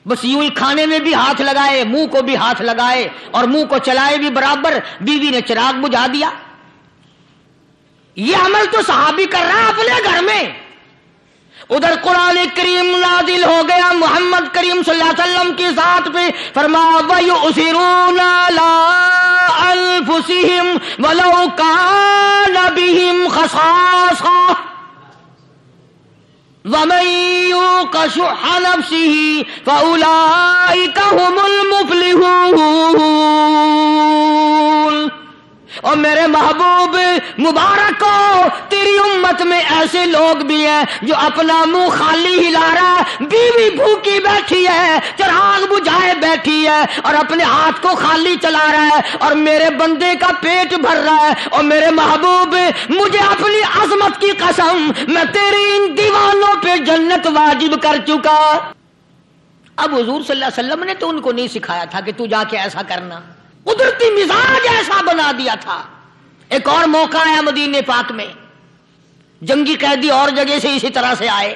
بس یوں ہی کھانے میں بھی ہاتھ لگائے، منہ کو بھی ہاتھ لگائے اور منہ کو چلائے بھی برابر، بیوی نے چراغ بجھا دیا۔ یہ عمل تو صحابی کر رہا اپنے گھر میں، ادھر قرآن کریم نازل ہو گیا محمد کریم صلی اللہ علیہ وسلم کی ذات پہ، فرمایا وَيُؤْثِرُونَ عَلَىٰ أَنفُسِهِمْ وَلَوْ كَانَ بِهِمْ خَصَاصَةٌ وَمَن يُوقَ شُحَّ نَفْسِهِ فَأُولَٰئِكَ هُمُ الْمُفْلِحُونَ۔ اور میرے محبوب مبارک ہو، تیری امت میں ایسے لوگ بھی ہیں جو اپنا منہ خالی ہلا رہا ہے، بیوی بھوکی بیٹھی ہے، چراغ بجھائے بیٹھی ہے اور اپنے ہاتھ کو خالی چلا رہا ہے، اور میرے بندے کا پیٹ بھر رہا ہے۔ اور میرے محبوب مجھے اپنی عظمت کی قسم، میں تیری ان دیوانوں پہ جنت واجب کر چکا۔ اب حضور صلی اللہ علیہ وسلم نے تو ان کو نہیں سکھایا تھا کہ تو جا کے ایسا کرنا، قدرتی مزاج ایسا بنا دیا تھا۔ ایک اور موقع آیا مدینے پاک میں، جنگی قیدی اور جگہ سے اسی طرح سے آئے،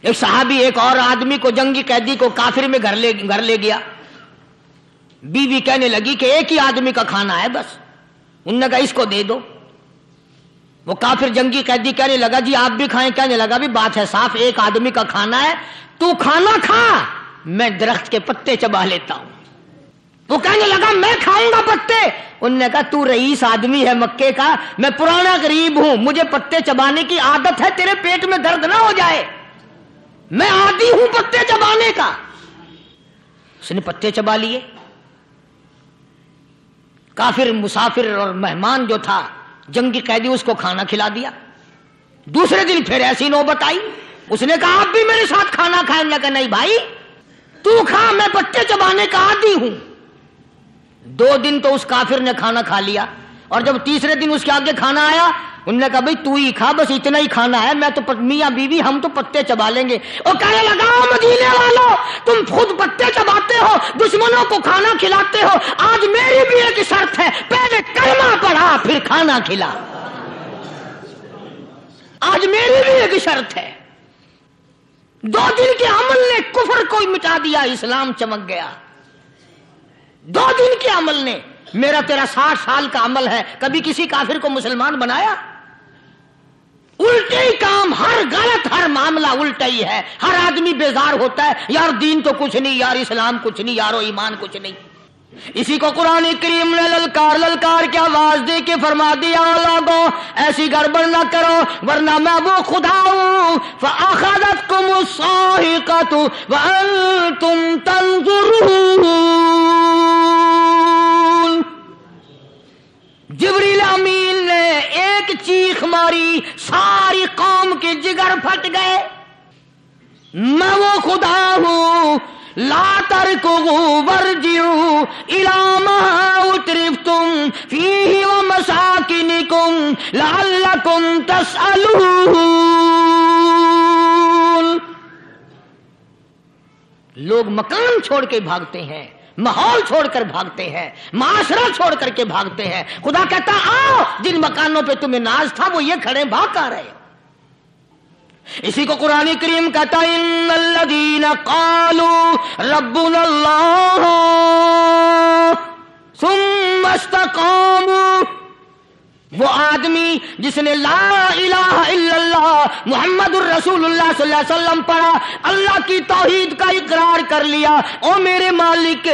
ایک صحابی ایک اور آدمی کو، جنگی قیدی کو کافر میں گھر لے گیا۔ بیوی کہنے لگی کہ ایک ہی آدمی کا کھانا ہے بس، انہوں نے کہا اس کو دے دو۔ وہ کافر جنگی قیدی کہنے لگا جی آپ بھی کھائیں، کہنے لگا بھی بات ہے صاف، ایک آدمی کا کھانا ہے، تو کھانا کھا، میں درخت کے پتے چبا لیتا ہوں۔ وہ کہنے لگا میں کھاؤں گا پتے، انہوں نے کہا تو رئیس آدمی ہے مکے کا، میں پرانا غریب ہوں، مجھے پتے چبانے کی عادت ہے، تیرے پیٹ میں درد نہ ہو جائے، میں عادی ہوں پتے چبانے کا۔ اس نے پتے چبا لیے۔ کافر مسافر اور مہمان جو تھا جنگی قیدی، اس کو کھانا کھلا دیا۔ دوسرے دن پھر ایسی نوبت آئی، اس نے کہا آپ بھی میرے ساتھ کھانا کھائیں؟ نے کہا نہیں بھائی تو کھا، میں پتے چبانے کا عادی ہوں۔ 2 دن تو اس کافر نے کھانا کھا لیا، اور جب تیسرے دن اس کے آگے کھانا آیا، انہوں نے کہا بھائی تو ہی کھا، بس اتنا ہی کھانا ہے، میں تو میاں بیوی ہم تو پتے چبا لیں گے۔ اور کہنے لگا مدینے والوں تم خود پتے چباتے ہو، دشمنوں کو کھانا کھلاتے ہو، آج میری بھی ایک شرط ہے، پہلے کلمہ پڑھا پھر کھانا کھلا۔ آج میری بھی ایک شرط ہے۔ 2 دن کے عمل نے کفر کو مٹا دیا، اسلام چمک گیا۔ 2 دن کے عمل نے، میرا تیرا 60 سال کا عمل ہے، کبھی کسی کافر کو مسلمان بنایا؟ الٹے ہی کام، ہر غلط، ہر معاملہ الٹا ہی ہے۔ ہر آدمی بیزار ہوتا ہے، یار دین تو کچھ نہیں، یار اسلام کچھ نہیں، یارو ایمان کچھ نہیں۔ اسی کو قرآن کریم نے للکار کے آواز دے کے فرما دیا لوگوں ایسی گڑبڑ نہ کرو ورنہ میں وہ خدا ہوں۔ فَأَخَذَتْكُمُ الصَّاعِقَةُ وَأَنْتُمْ تَنْظُرُونَ۔ جبریل امین نے ایک چیخ ماری، ساری قوم کے جگر پھٹ گئے۔ میں وہ خدا ہوں، لا ترکضوا وارجعوا الى ما اترفتم فيه ومساكنكم لعلكم تسألون۔ لوگ مکان چھوڑ کے بھاگتے ہیں، ماحول چھوڑ کر بھاگتے ہیں، معاشرہ چھوڑ کر کے بھاگتے ہیں۔ خدا کہتا آؤ جن مکانوں پہ تمہیں ناز تھا وہ یہ کھڑے بھاگ کر رہے۔ اسی کو قرآن کریم کہتا ہے ان الذین قالوا ربنا اللہ ثم استقاموا، وہ آدمی جس نے لا الہ الا اللہ محمد الرسول اللہ صلی اللہ علیہ وسلم پڑھا، اللہ کی توحید کا اقرار کر لیا، او میرے مالک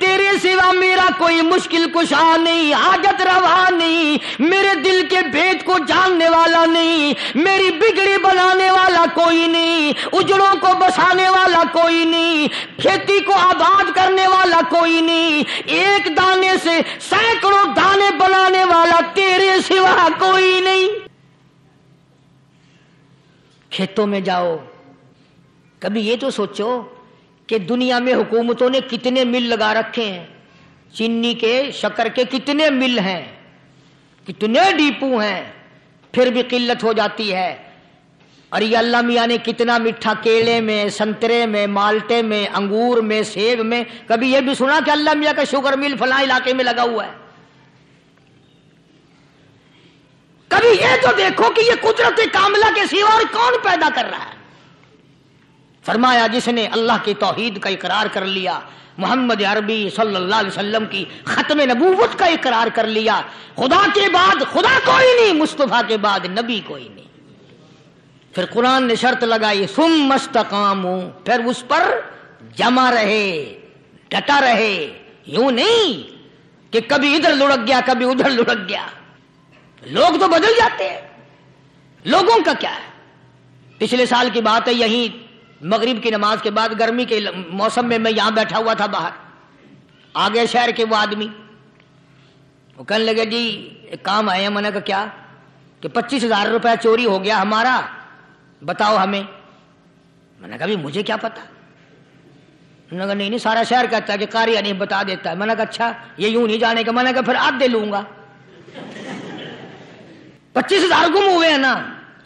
تیرے سوا میرا کوئی مشکل کشا نہیں، حاجت روا نہیں، میرے دل کے بھید کو جاننے والا نہیں، میری بگڑی بنانے والا کوئی نہیں، اجڑوں کو بسانے والا کوئی نہیں، کھیتی کو آباد کرنے والا کوئی نہیں، ایک دانے سے سینکڑوں دانے بنانے والا تیرے سوا کوئی نہیں۔ کھیتوں میں جاؤ، کبھی یہ تو سوچو کہ دنیا میں حکومتوں نے کتنے مل لگا رکھے ہیں، چینی کے، شکر کے کتنے مل ہیں، کتنے ڈیپو ہیں، پھر بھی قلت ہو جاتی ہے۔ اور یہ اللہ میاں نے کتنا میٹھا کیلے میں، سنترے میں، مالٹے میں، انگور میں، سیب میں، کبھی یہ بھی سنا کہ اللہ میاں کا شوگر مل فلاں علاقے میں لگا ہوا ہے؟ کبھی یہ تو دیکھو کہ یہ قدرت کاملہ کے سوا اور کون پیدا کر رہا ہے؟ فرمایا جس نے اللہ کی توحید کا اقرار کر لیا، محمد عربی صلی اللہ علیہ وسلم کی ختم نبوت کا اقرار کر لیا، خدا کے بعد خدا کوئی نہیں، مصطفیٰ کے بعد نبی کوئی نہیں، پھر قرآن نے شرط لگائی ثم استقاموا، پھر اس پر جمع رہے، ڈٹا رہے، یوں نہیں کہ کبھی ادھر لڑک گیا کبھی ادھر لڑک گیا۔ لوگ تو بدل جاتے ہیں، لوگوں کا کیا ہے؟ پچھلے سال کی بات ہے، یہیں مغرب کی نماز کے بعد گرمی کے موسم میں یہاں بیٹھا ہوا تھا باہر، آگے شہر کے وہ آدمی، وہ کہنے لگے جی ایک کام آئے ہیں۔ میں نے کہا کیا؟ کہ 25,000 روپے چوری ہو گیا ہمارا، بتاؤ ہمیں۔ میں نے کہا بھی مجھے کیا پتا؟ انہوں نے کہا نہیں سارا شہر کہتا ہے کہ قاری نہیں بتا دیتا ہے۔ میں نے کہا اچھا یہ یوں نہیں جانے کا۔ میں نے کہا پھر آدھے لوں گا، 25,000 گم ہوئے ہیں نا،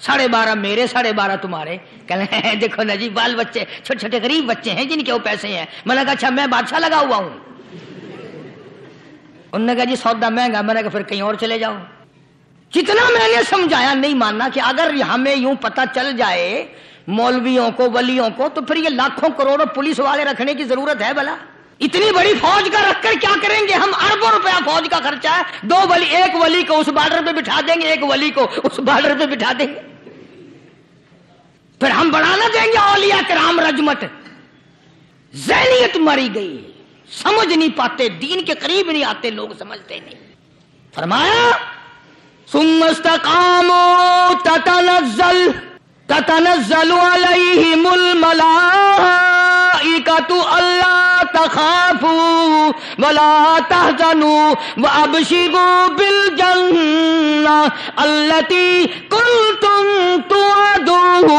12.5 میرے 12.5 تمہارے۔ کہنے دیکھو نا جی بال بچے چھوٹے چھوٹے غریب بچے ہیں جن کے وہ پیسے ہیں۔ میں نے کہا اچھا میں بادشاہ لگا ہوا ہوں؟ انہوں نے کہا جی سودا مہنگا۔ میں نے کہا پھر کہیں اور چلے جاؤ۔ جتنا میں نے سمجھایا نہیں ماننا کہ اگر ہمیں یوں پتہ چل جائے مولویوں کو ولیوں کو تو پھر یہ لاکھوں کروڑوں پولیس والے رکھنے کی ضرورت ہے بھلا؟ اتنی بڑی فوج کا رکھ کر کیا کریں گے ہم؟ اربوں روپیہ فوج کا خرچہ ہے، 2 ولی، ایک ولی کو اس بارڈر پہ بٹھا دیں گے، ایک ولی کو اس بارڈر پہ بٹھا دیں گے، پھر ہم بڑھانا دیں گے اولیاء کرام رجمت۔ ذہنیت مری گئی، سمجھ نہیں پاتے، دین کے قریب نہیں آتے لوگ، سمجھتے نہیں۔ فرمایا ثم استقاموا تتنزل علیہم الملائکۃ الا تخافوا ولا تحزنوا وابشروا بالجنہ التی کنتم توعدون۔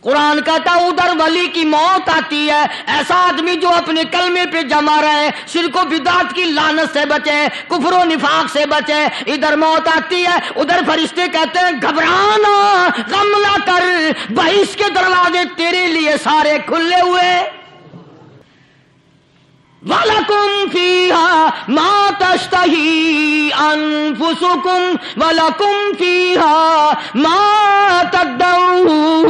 قرآن کہتا ادھر ولی کی موت آتی ہے، ایسا آدمی جو اپنے کلمے پہ جمع رہے، شرک و بدعت کی لعنت سے بچے، کفر و نفاق سے بچے۔ ادھر موت آتی ہے، ادھر فرشتے کہتے ہیں گھبرانا، غم نہ کر، بہشت کے دروازے تیرے لیے سارے کھلے ہوئے۔ وَلَكُمْ فِيهَا مَا تَشْتَهِي أَنفُسُكُمْ وَلَكُمْ فِيهَا مَا تَدَّعُونَ۔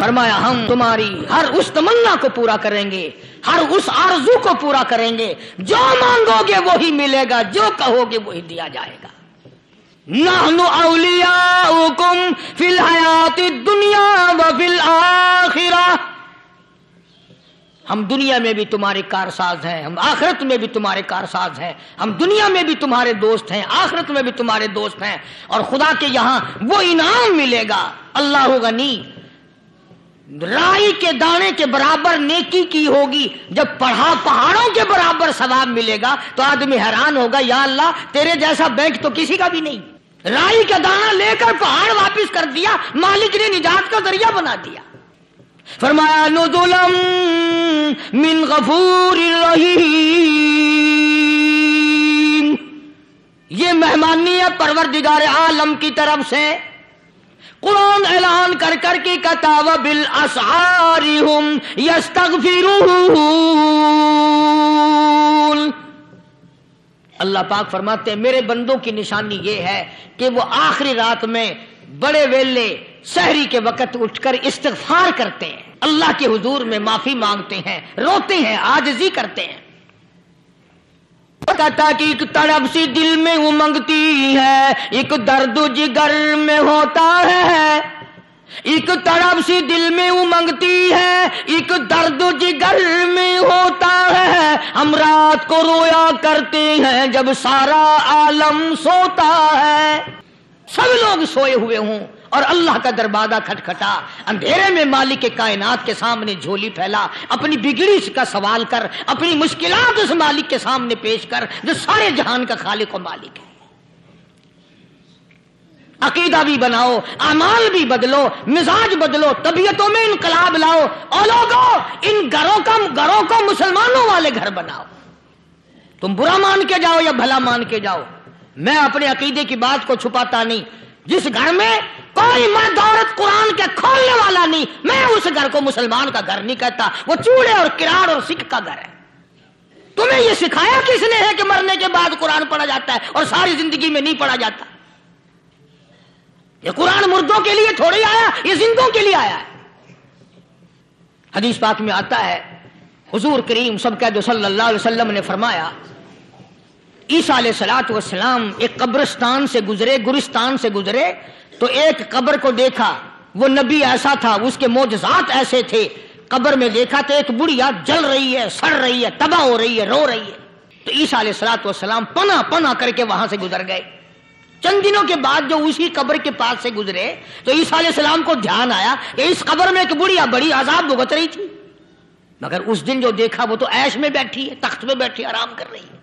فرمایا ہم تمہاری ہر اس تمنا کو پورا کریں گے، ہر اس آرزو کو پورا کریں گے، جو مانگو گے وہی ملے گا، جو کہو گے وہی دیا جائے گا۔ نحن اولیاؤکم فی الحیات الدنیا وفی الآخرہ، ہم دنیا میں بھی تمہارے کارساز ہیں، ہم آخرت میں بھی تمہارے کارساز ہیں، ہم دنیا میں بھی تمہارے دوست ہیں، آخرت میں بھی تمہارے دوست ہیں، اور خدا کے یہاں وہ انعام ملے گا۔ اللہ غنی، رائی کے دانے کے برابر نیکی کی ہوگی، جب پہاڑوں کے برابر ثواب ملے گا تو آدمی حیران ہوگا، یا اللہ تیرے جیسا بینک تو کسی کا بھی نہیں۔ رائی کا دانہ لے کر پہاڑ واپس کر دیا، مالک نے نجات کا ذریعہ بنا دیا۔ فرمایا نزلا من غفور رحیم، یہ مہمانی ہے پروردگار عالم کی طرف سے۔ قرآن اعلان کر کر کے کتاب بالاسحار ہم یستغفرون۔ اللہ پاک فرماتے ہیں میرے بندوں کی نشانی یہ ہے کہ وہ آخری رات میں بڑے ویلے سحری کے وقت اٹھ کر استغفار کرتے ہیں، اللہ کے حضور میں معافی مانگتے ہیں، روتے ہیں، عاجزی کرتے ہیں۔ کہتا کہ ایک تڑپ سی دل میں امنگتی ہے، ایک درد جگر میں ہوتا ہے، ایک تڑپ سی دل میں امنگتی ہے، ایک درد جگر میں ہوتا ہے، ہم رات کو رویا کرتے ہیں جب سارا عالم سوتا ہے۔ سب لوگ سوئے ہوئے ہوں اور اللہ کا دروازہ کھٹکھٹا، اندھیرے میں مالک کائنات کے سامنے جھولی پھیلا، اپنی بگڑی کا سوال کر، اپنی مشکلات اس مالک کے سامنے پیش کر جو سارے جہان کا خالق و مالک ہے۔ عقیدہ بھی بناؤ، اعمال بھی بدلو، مزاج بدلو، طبیعتوں میں انقلاب لاؤ، اور لوگوں ان گھروں کو مسلمانوں والے گھر بناؤ۔ تم برا مان کے جاؤ یا بھلا مان کے جاؤ، میں اپنے عقیدے کی بات کو چھپاتا نہیں۔ جس گھر میں کوئی مرد عورت قرآن کے کھولنے والا نہیں، میں اس گھر کو مسلمان کا گھر نہیں کہتا، وہ چوڑے اور کراڑ اور سکھ کا گھر ہے۔ تمہیں یہ سکھایا کس نے ہے کہ مرنے کے بعد قرآن پڑھا جاتا ہے اور ساری زندگی میں نہیں پڑھا جاتا؟ یہ قرآن مردوں کے لیے تھوڑی آیا، یہ زندوں کے لیے آیا ہے۔ حدیث پاک میں آتا ہے، حضور کریم سب کا جو صلی اللہ علیہ وسلم نے فرمایا، عیسیٰ علیہ السلام ایک قبرستان سے گزرے، گورستان سے گزرے تو ایک قبر کو دیکھا، وہ نبی ایسا تھا، اس کے معجزات ایسے تھے۔ قبر میں دیکھا تو ایک بڑھیا جل رہی ہے، سڑ رہی ہے، تباہ ہو رہی ہے، رو رہی ہے۔ تو عیسیٰ علیہ السلام پناہ کر کے وہاں سے گزر گئے۔ چند دنوں کے بعد جو اسی قبر کے پاس سے گزرے تو عیسیٰ علیہ السلام کو دھیان آیا کہ اس قبر میں ایک بڑھیا بڑی عذاب بھگت رہی تھی، مگر اس دن جو دیکھا وہ تو عیش میں بیٹھی ہے، تخت میں بیٹھی آرام کر رہی ہے۔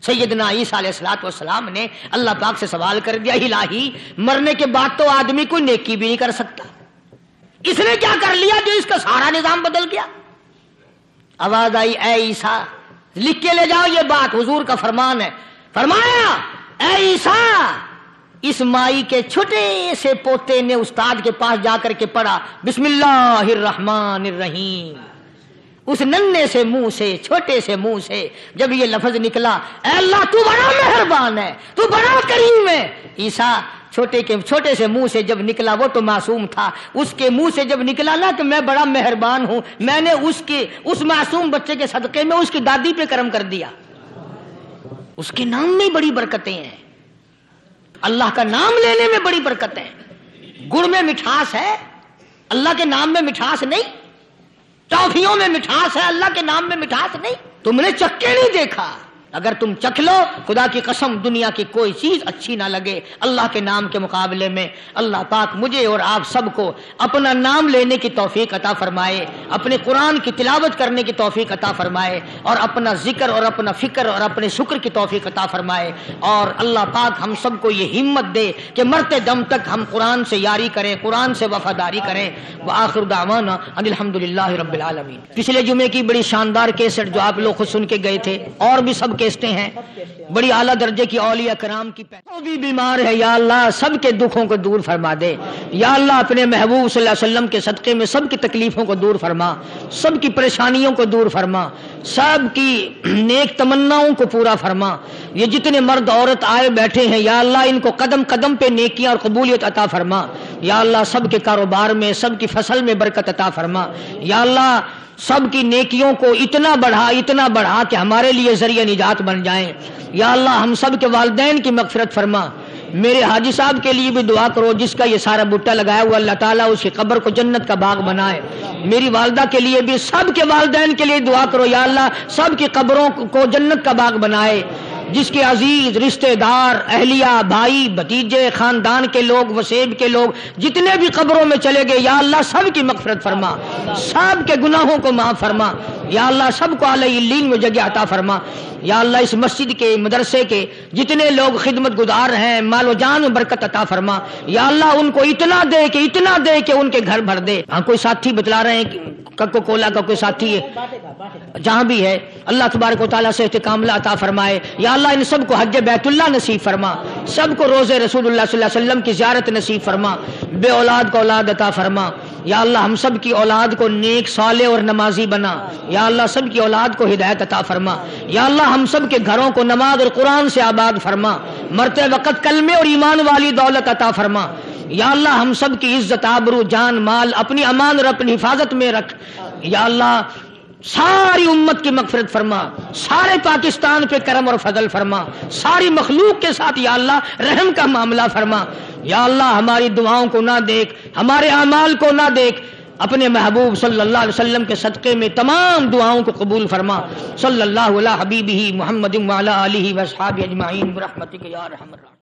سیدنا عیسیٰ علیہ السلام نے اللہ پاک سے سوال کر دیا، الہی مرنے کے بعد تو آدمی کوئی نیکی بھی نہیں کر سکتا، اس نے کیا کر لیا جو اس کا سارا نظام بدل گیا؟ آواز آئی، اے عیسیٰ لکھ کے لے جاؤ یہ بات، حضور کا فرمان ہے۔ فرمایا، اے عیسیٰ، اس مائی کے چھوٹے سے پوتے نے استاد کے پاس جا کر کے پڑھا، بسم اللہ الرحمن الرحیم۔ اس ننھے سے منہ سے، چھوٹے سے منہ سے جب یہ لفظ نکلا، اے اللہ تو بڑا مہربان ہے، تو بڑا کریم ہے۔ عیسیٰ چھوٹے سے منہ سے جب نکلا، وہ تو معصوم تھا، اس کے منہ سے جب نکلا نا کہ میں بڑا مہربان ہوں، میں نے اس معصوم بچے کے صدقے میں اس کی دادی پہ کرم کر دیا۔ اس کے نام میں بڑی برکتیں ہیں، اللہ کا نام لینے میں بڑی برکت ہے۔ گڑ میں مٹھاس ہے، اللہ کے نام میں مٹھاس نہیں۔ ٹافیوں میں مٹھاس ہے، اللہ کے نام میں مٹھاس نہیں۔ تم نے چکھ کے نہیں دیکھا، اگر تم چکھ لو، خدا کی قسم دنیا کی کوئی چیز اچھی نہ لگے اللہ کے نام کے مقابلے میں۔ اللہ پاک مجھے اور آپ سب کو اپنا نام لینے کی توفیق عطا فرمائے، اپنے قرآن کی تلاوت کرنے کی توفیق عطا فرمائے، اور اپنا ذکر اور اپنا فکر اور اپنے شکر کی توفیق عطا فرمائے، اور اللہ پاک ہم سب کو یہ ہمت دے کہ مرتے دم تک ہم قرآن سے یاری کریں، قرآن سے وفاداری کریں۔ وآخر دعوانا ان الحمدللہ رب العالمین۔ پچھلے جمعے کی بڑی شاندار کیسٹ جو آپ لوگ خود سن کے گئے تھے، اور بھی سب کیسٹیں ہیں، بڑی اعلیٰ درجے کی اولیاء کرام کی، جو بھی بیمار ہے یا اللہ سب کے دکھوں کو دور فرما دے، یا اللہ اپنے محبوب صلی اللہ علیہ وسلم کے صدقے میں سب کی تکلیفوں کو دور فرما، سب کی پریشانیوں کو دور فرما، سب کی نیک تمناؤں کو پورا فرما۔ یہ جتنے مرد عورت آئے بیٹھے ہیں یا اللہ ان کو قدم قدم پہ نیکیاں اور قبولیت عطا فرما، یا اللہ سب کے کاروبار میں، سب کی فصل میں برکت عطا فرما، یا اللہ سب کی نیکیوں کو اتنا بڑھا کہ ہمارے لیے ذریعہ نجات بن جائیں۔ یا اللہ ہم سب کے والدین کی مغفرت فرما۔ میرے حاجی صاحب کے لیے بھی دعا کرو، جس کا یہ سارا بوٹا لگایا ہوا، اللہ تعالیٰ اس کی قبر کو جنت کا باغ بنائے۔ میری والدہ کے لیے بھی، سب کے والدین کے لیے دعا کرو، یا اللہ سب کی قبروں کو جنت کا باغ بنائے۔ جس کے عزیز رشتہ دار، اہلیہ، بھائی، بھتیجے، خاندان کے لوگ، وسیب کے لوگ جتنے بھی قبروں میں چلے گئے، یا اللہ سب کی مغفرت فرما، سب کے گناہوں کو معاف فرما، یا اللہ سب کو اعلی علین میں جگہ عطا فرما۔ یا اللہ اس مسجد کے، مدرسے کے جتنے لوگ خدمت گزار ہیں، مال و جان میں برکت عطا فرما، یا اللہ ان کو اتنا دے کہ ان کے گھر بھر دے۔ ہاں کوئی ساتھی بتلا رہے ہیں کہ کوکا کولا کا کوئی ساتھی ہے، جہاں بھی ہے اللہ تبارک و تعالیٰ سے کاملہ عطا فرمائے۔ یا اللہ ان سب کو حج بیت اللہ نصیب فرما، سب کو روزے رسول اللہ صلی اللہ علیہ وسلم کی زیارت نصیب فرما، بے اولاد کو اولاد عطا فرما۔ یا اللہ ہم سب کی اولاد کو نیک، صالح اور نمازی بنا، یا اللہ سب کی اولاد کو ہدایت عطا فرما۔ یا اللہ ہم سب کے گھروں کو نماز اور قرآن سے آباد فرما، مرتے وقت کلمے اور ایمان والی دولت عطا فرما۔ یا اللہ ہم سب کی عزت، آبرو، جان، مال اپنی امان اور اپنی حفاظت میں رکھ۔ یا اللہ ساری امت کی مغفرت فرما، سارے پاکستان پہ کرم اور فضل فرما، ساری مخلوق کے ساتھ یا اللہ رحم کا معاملہ فرما۔ یا اللہ ہماری دعاؤں کو نہ دیکھ، ہمارے اعمال کو نہ دیکھ، اپنے محبوب صلی اللہ علیہ وسلم کے صدقے میں تمام دعاؤں کو قبول فرما۔ صلی اللہ علی حبیبہ محمد وعلی آلہ واصحابہ اجمعین برحمتک یا ارحم الراحمین۔